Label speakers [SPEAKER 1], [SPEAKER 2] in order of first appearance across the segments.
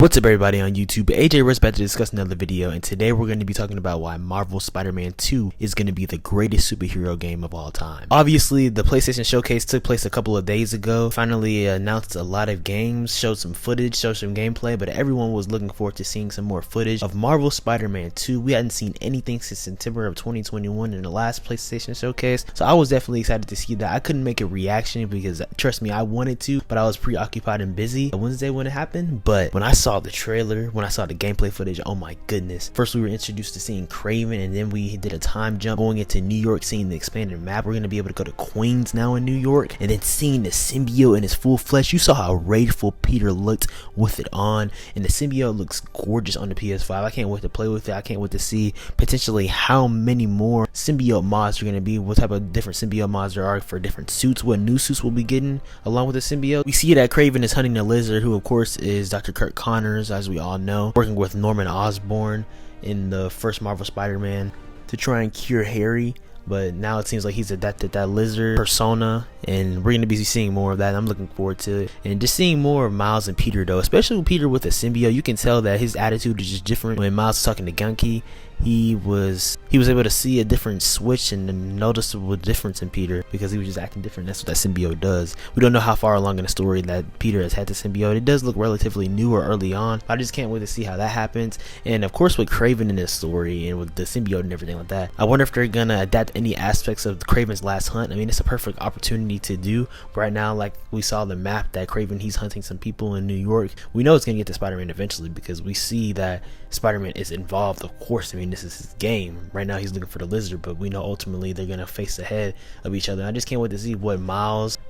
[SPEAKER 1] What's up everybody on YouTube? AJ Rose back to discuss another video, and today we're going to be talking about why Marvel Spider-Man 2 is going to be the greatest superhero game of all time. Obviously, the PlayStation Showcase took place a couple of days ago, finally announced a lot of games, showed some footage, showed some gameplay, but everyone was looking forward to seeing some more footage of Marvel Spider-Man 2. We hadn't seen anything since September of 2021 in the last PlayStation Showcase, so I was definitely excited to see that. I couldn't make a reaction because, trust me, I wanted to, but I was preoccupied and busy Wednesday when it happened. But when I saw the trailer, when I saw the gameplay footage, oh my goodness. First we were introduced to seeing Kraven, and then we did a time jump going into New York, seeing the expanded map. We're going to be able to go to Queens now in New York, and then seeing the symbiote in his full flesh. You saw how rageful Peter looked with it on, and the symbiote looks gorgeous on the PS5. I can't wait to play with it. I can't wait to see potentially how many more symbiote mods are going to be, what type of different symbiote mods there are for different suits, what new suits we'll be getting along with the symbiote. We see that Kraven is hunting the lizard, who of course is Dr. Kirk Connors, as we all know, working with Norman Osborn in the first Marvel Spider-Man to try and cure Harry. But now it seems like he's adapted that lizard persona, and we're going to be seeing more of that. I'm looking forward to it. And just seeing more of Miles and Peter, though, especially with Peter with the symbiote. You can tell that his attitude is just different. When Miles was talking to Gunky, he was able to see a different switch and a noticeable difference in Peter, because he was just acting different. That's what that symbiote does. We don't know how far along in the story that Peter has had the symbiote. It does look relatively new or early on. I just can't wait to see how that happens. And of course with Kraven in this story and with the symbiote and everything like that, I wonder if they're gonna adapt any aspects of Kraven's last hunt. I mean, it's a perfect opportunity to do right now. Like we saw the map that Kraven, he's hunting some people in New York. We know it's gonna get to Spider-Man eventually, because we see that Spider-Man is involved, of course. I mean, this is his game. Right now he's looking for the lizard, but we know ultimately they're gonna face the head of each other. I just can't wait to see what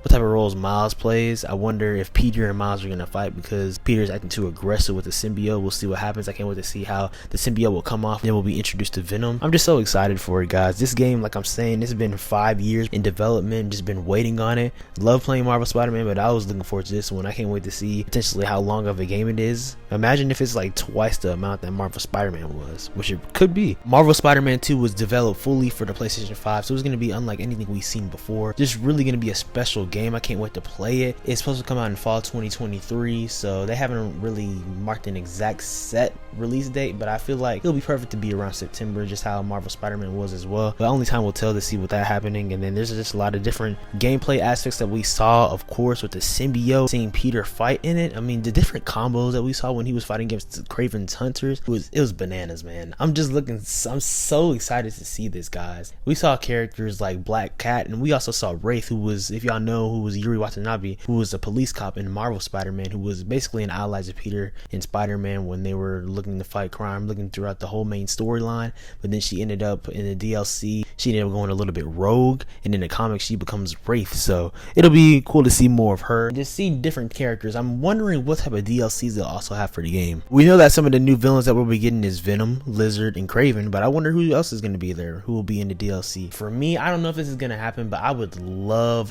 [SPEAKER 1] type of roles Miles plays. I wonder if Peter and Miles are gonna fight, because Peter's acting too aggressive with the symbiote. We'll see what happens. I can't wait to see how the symbiote will come off. Then we'll be introduced to Venom. I'm just so excited for it, guys. This game, like I'm saying, this has been 5 years in development, just been waiting on it. Love playing Marvel Spider-Man, but I was looking forward to this one. I can't wait to see potentially how long of a game it is. Imagine if it's like twice the amount that Marvel Spider-Man was, which it could be. Marvel Spider-Man 2 was developed fully for the PlayStation 5, so it's going to be unlike anything we've seen before. Just really going to be a special game. I can't wait to play it. It's supposed to come out in fall 2023, so they haven't really marked an exact set release date, but I feel like it'll be perfect to be around September, just how Marvel Spider-Man was as well. But only time will tell to see what that happening. And then there's just a lot of different gameplay aspects that we saw, of course, with the symbiote, seeing Peter fight in it. I mean, the different combos that we saw when he was fighting against Kraven's hunters, it was bananas, man. I'm so excited to see this, guys. We saw characters like Black Cat, and we also saw Wraith, who was, if y'all know, who was Yuri Watanabe, who was a police cop in Marvel Spider-Man, who was basically an ally of Peter and Spider-Man when they were looking to fight crime, looking throughout the whole main storyline. But then she ended up in the DLC, she ended up going a little bit rogue, and in the comics she becomes Wraith. So it'll be cool to see more of her, just see different characters. I'm wondering what type of DLCs they'll also have for the game. We know that some of the new villains that we'll be getting is Venom, Lizard, and Kraven, but I wonder who else is going to be there, who will be in the DLC. For me, I don't know if this is going to happen, but I would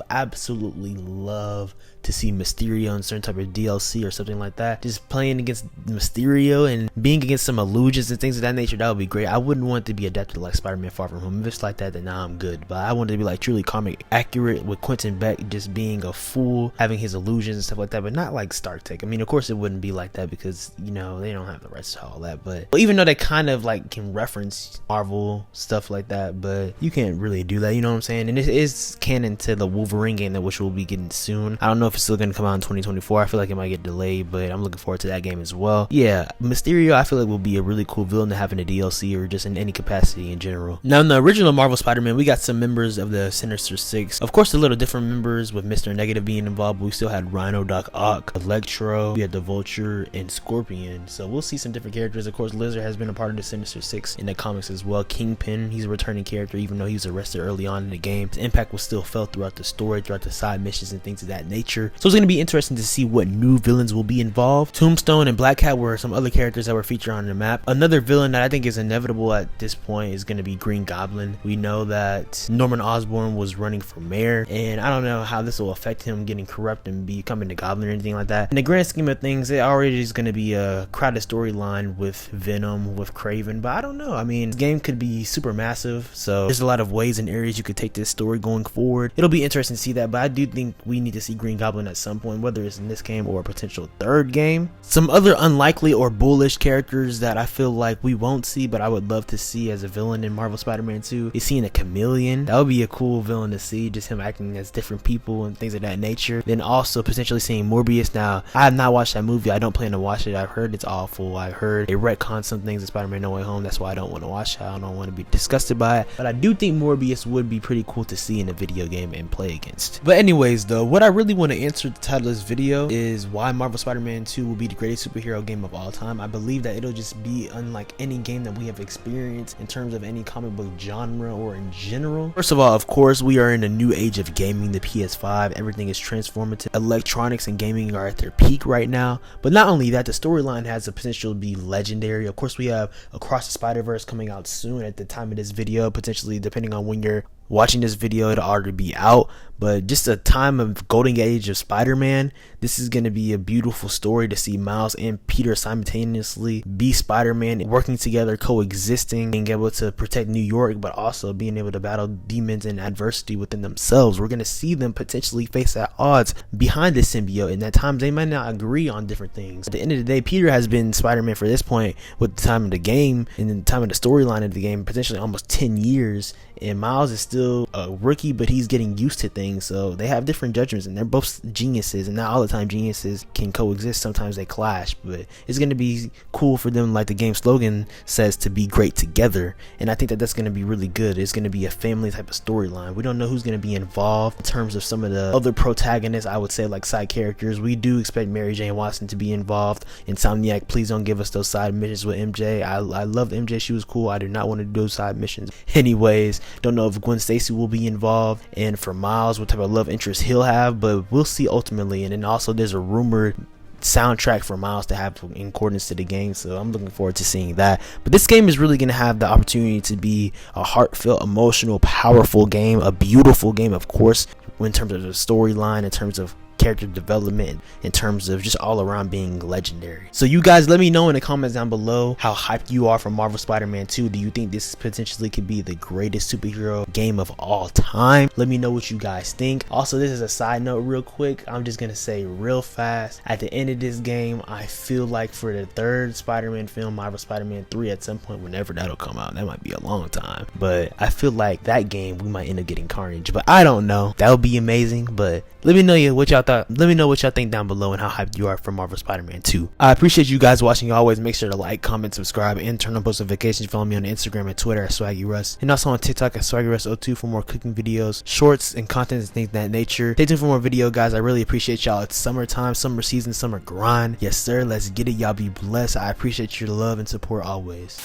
[SPEAKER 1] absolutely love to see Mysterio in certain type of DLC or something like that. Just playing against Mysterio and being against some illusions and things of that nature, that would be great. I wouldn't want it to be adapted like Spider-Man Far From Home. If it's like that, then nah, I'm good. But I want it to be like truly comic accurate, with Quentin Beck just being a fool, having his illusions and stuff like that, but not like Stark Tech. I mean, of course it wouldn't be like that, because, you know, they don't have the rights to all that. But even though they kind of like can reference Marvel stuff like that, but you can't really do that, you know what I'm saying? And it is canon to the Wolverine game, that which we'll be getting soon. I don't know if it's still going to come out in 2024. I feel like it might get delayed, but I'm looking forward to that game as well. Yeah, Mysterio, I feel like will be a really cool villain to have in a DLC, or just in any capacity in general. Now in the original Marvel Spider-Man, we got some members of the Sinister Six. Of course, a little different members with Mr. Negative being involved, but we still had Rhino, Doc Ock, Electro, we had the Vulture, and Scorpion. So we'll see some different characters. Of course, Lizard has been a part of the Sinister Six in the comics as well. Kingpin, he's a returning character, even though he was arrested early on in the game. His impact was still felt throughout the story, throughout the side missions and things of that nature. So it's going to be interesting to see what new villains will be involved. Tombstone and Black Cat were some other characters that were featured on the map. Another villain that I think is inevitable at this point is going to be Green Goblin. We know that Norman Osborn was running for mayor, and I don't know how this will affect him getting corrupt and becoming the Goblin or anything like that. In the grand scheme of things, it already is going to be a crowded storyline with Venom, with Kraven, but I don't know. I mean, this game could be super massive, so there's a lot of ways and areas you could take this story going forward. It'll be interesting to see that, but I do think we need to see Green Goblin Goblin at some point, whether it's in this game or a potential third game. Some other unlikely or bullish characters that I feel like we won't see, but I would love to see as a villain in Marvel Spider-Man 2 is seeing a Chameleon. That would be a cool villain to see, just him acting as different people and things of that nature. Then also potentially seeing Morbius. Now, I have not watched that movie. I don't plan to watch it. I've heard it's awful. I heard they retcon some things in Spider-Man No Way Home. That's why I don't want to watch it. I don't want to be disgusted by it. But I do think Morbius would be pretty cool to see in a video game and play against. But anyways though, what I really want to answer the title of this video is why Marvel Spider-Man 2 will be the greatest superhero game of all time. I believe that it'll just be unlike any game that we have experienced in terms of any comic book genre or in general. First of all, of course, we are in a new age of gaming, the PS5. Everything is transformative. Electronics and gaming are at their peak right now. But not only that, the storyline has the potential to be legendary. Of course, we have Across the Spider-Verse coming out soon at the time of this video, potentially depending on when you're watching this video, it'll already be out. But just a time of golden age of Spider-Man. This is going to be a beautiful story to see Miles and Peter simultaneously be Spider-Man, working together, coexisting, being able to protect New York, but also being able to battle demons and adversity within themselves. We're going to see them potentially face at odds behind the symbiote, and at times they might not agree on different things. At the end of the day, Peter has been Spider-Man for this point with the time of the game and the time of the storyline of the game, potentially almost 10 years. And Miles is still a rookie, but he's getting used to things. So they have different judgments, and they're both geniuses. And not all the time geniuses can coexist. Sometimes they clash. But it's going to be cool for them, like the game slogan says, to be great together. And I think that that's going to be really good. It's going to be a family type of storyline. We don't know who's going to be involved in terms of some of the other protagonists, I would say, like side characters. We do expect Mary Jane Watson to be involved. Insomniac, please don't give us those side missions with MJ. I loved MJ. She was cool. I do not want to do those side missions. Anyways, don't know if Gwen Stacy will be involved, and for Miles, what type of love interest he'll have, but we'll see ultimately. And then also there's a rumored soundtrack for Miles to have in accordance to the game, so I'm looking forward to seeing that. But this game is really going to have the opportunity to be a heartfelt, emotional, powerful game, a beautiful game, of course, in terms of the storyline, in terms of character development, in terms of just all around being legendary. So you guys, let me know in the comments down below how hyped you are for Marvel Spider-Man 2. Do you think this potentially could be the greatest superhero game of all time? Let me know what you guys think. Also, this is a side note real quick. I'm just gonna say real fast, at the end of this game, I feel like for the third Spider-Man film, Marvel Spider-Man 3, at some point, whenever that'll come out, that might be a long time, but I feel like that game we might end up getting Carnage. But I don't know, that would be amazing. But let me know what y'all thought. Let me know what y'all think down below and how hyped you are for Marvel Spider-Man 2. I appreciate you guys watching. Always make sure to like, comment, subscribe, and turn on post notifications. Follow me on Instagram and Twitter at SwaggyRuss, and also on TikTok at SwaggyRuss02 for more cooking videos, shorts, and content and things of that nature. Stay tuned for more video, guys. I really appreciate y'all. It's summertime, summer season, summer grind. Yes, sir. Let's get it. Y'all be blessed. I appreciate your love and support always.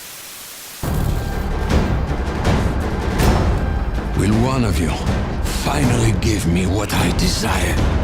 [SPEAKER 2] Will one of you finally give me what I desire?